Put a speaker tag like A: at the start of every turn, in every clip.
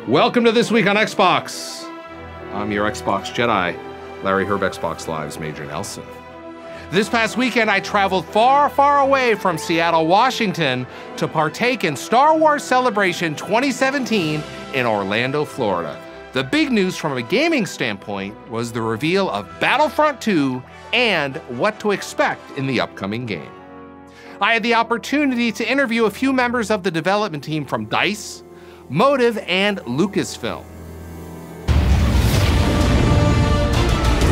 A: Welcome to This Week on Xbox. I'm your Xbox Jedi, Larry Herb, Xbox Live's Major Nelson. This past weekend, I traveled far, far away from Seattle, Washington to partake in Star Wars Celebration 2017 in Orlando, Florida. The big news from a gaming standpoint was the reveal of Battlefront II and what to expect in the upcoming game. I had the opportunity to interview a few members of the development team from DICE, Motive, and Lucasfilm.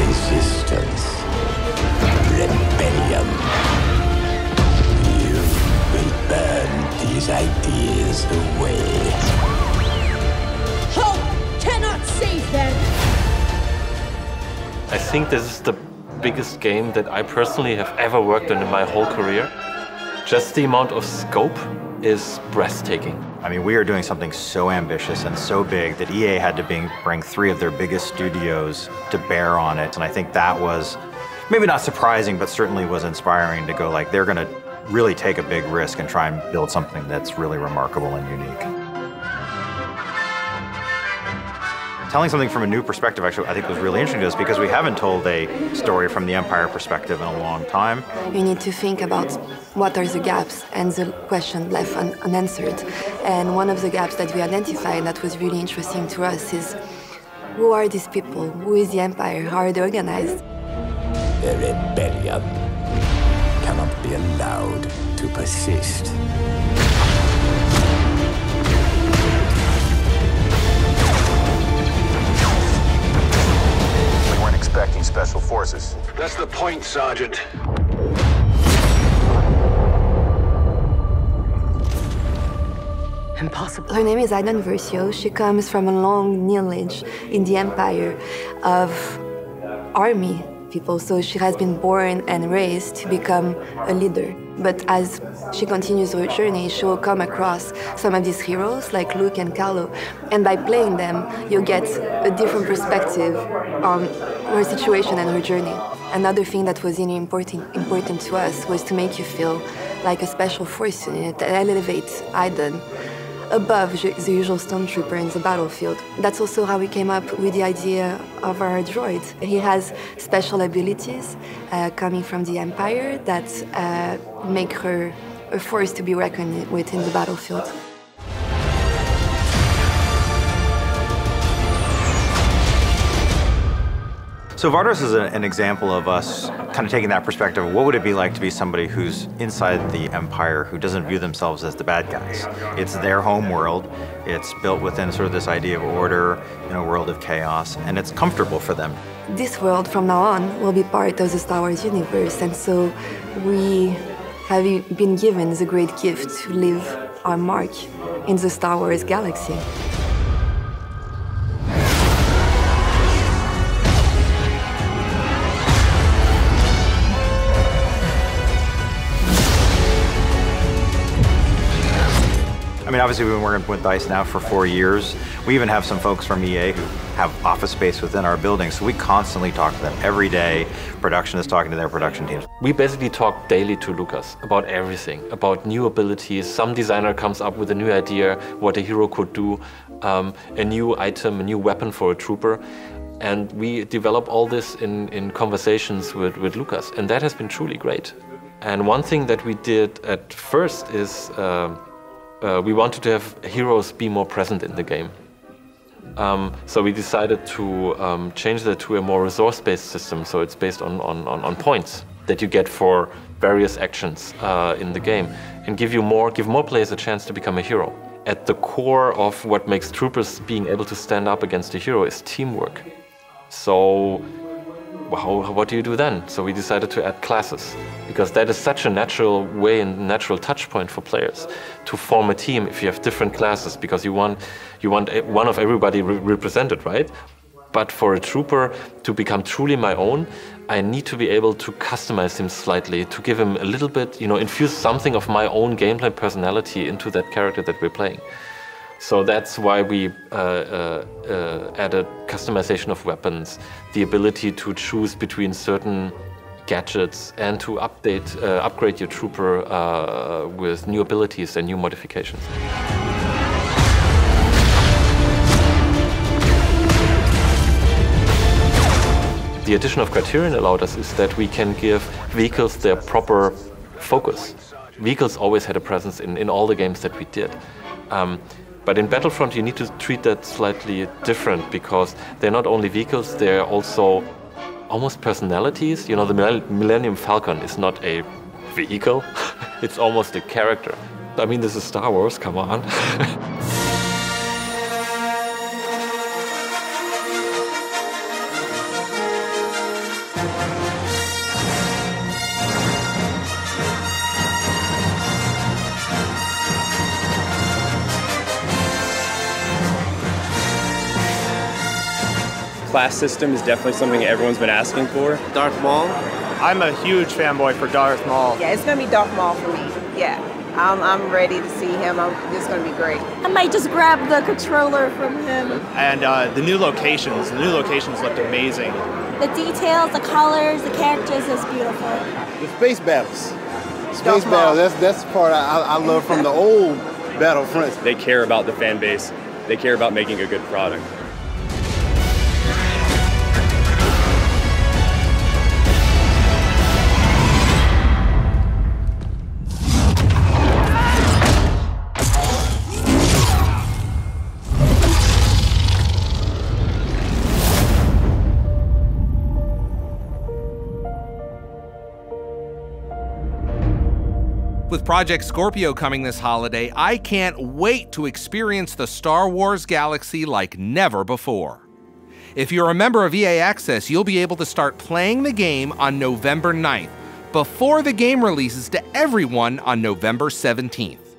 B: Resistance. Rebellion. You will burn these ideas away.
C: Hope cannot save them!
D: I think this is the biggest game that I personally have ever worked on in my whole career. Just the amount of scope is breathtaking.
E: I mean, we are doing something so ambitious and so big that EA had to bring three of their biggest studios to bear on it. And I think that was maybe not surprising, but certainly was inspiring to go like, they're gonna really take a big risk and try and build something that's really remarkable and unique. Telling something from a new perspective, actually, I think was really interesting to us because we haven't told a story from the Empire perspective in a long time.
F: You need to think about what are the gaps and the question left unanswered. And one of the gaps that we identified that was really interesting to us is, who are these people? Who is the Empire? How are they organized?
B: The rebellion cannot be allowed to persist.
G: Expecting special forces.
H: That's the point, Sergeant.
F: Impossible. Her name is Aidan Versio. She comes from a long lineage in the Empire of army people. So she has been born and raised to become a leader. But as she continues her journey, she will come across some of these heroes like Luke and Kylo. And by playing them, you get a different perspective on her situation and her journey. Another thing that was really important to us was to make you feel like a special force unit that elevates Aidan above the usual stormtrooper in the battlefield. That's also how we came up with the idea of our droid. He has special abilities coming from the Empire that make her a force to be reckoned with in the battlefield.
E: So Vardos is an example of us kind of taking that perspective of what would it be like to be somebody who's inside the Empire who doesn't view themselves as the bad guys. It's their home world. It's built within sort of this idea of order in a world of chaos, and it's comfortable for them.
F: This world from now on will be part of the Star Wars universe, and so we have been given the great gift to leave our mark in the Star Wars galaxy.
E: I mean, obviously we've been working with DICE now for 4 years. We even have some folks from EA who have office space within our building, so we constantly talk to them every day. Production is talking to their production teams.
D: We basically talk daily to Lucas about everything, about new abilities. Some designer comes up with a new idea, what a hero could do, a new item, a new weapon for a trooper. And we develop all this in conversations with Lucas, and that has been truly great. And one thing that we did at first is we wanted to have heroes be more present in the game. So we decided to change that to a more resource-based system, so it's based on points that you get for various actions in the game, and give more players a chance to become a hero. At the core of what makes troopers being able to stand up against a hero is teamwork. So what do you do then? So we decided to add classes, because that is such a natural way and natural touch point for players to form a team if you have different classes, because you want one of everybody represented, right? But for a trooper to become truly my own, I need to be able to customize him slightly, to give him a little bit, infuse something of my own gameplay personality into that character that we're playing. So that's why we added customization of weapons, the ability to choose between certain gadgets, and to upgrade your trooper with new abilities and new modifications. the addition of Criterion allowed us is that we can give vehicles their proper focus. Vehicles always had a presence in all the games that we did. But in Battlefront, you need to treat that slightly different because they're not only vehicles, they're also almost personalities. You know, the Millennium Falcon is not a vehicle, it's almost a character. I mean, this is Star Wars, come on.
H: Class system is definitely something everyone's been asking for.
I: Darth Maul.
J: I'm a huge fanboy for Darth Maul.
K: Yeah, it's gonna be Darth Maul for me. Yeah, I'm ready to see him. It's gonna be great.
C: I might just grab the controller from him.
J: And the new locations looked amazing.
C: The details, the colors, the characters is beautiful.
I: The space battles. Space battles, that's the part I love from the old Battlefront.
H: They care about the fan base. They care about making a good product.
A: With Project Scorpio coming this holiday, I can't wait to experience the Star Wars galaxy like never before. If you're a member of EA Access, you'll be able to start playing the game on November 9th, before the game releases to everyone on November 17th.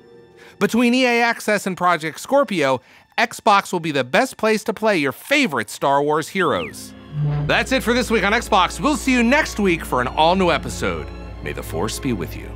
A: Between EA Access and Project Scorpio, Xbox will be the best place to play your favorite Star Wars heroes. That's it for this week on Xbox. We'll see you next week for an all-new episode. May the Force be with you.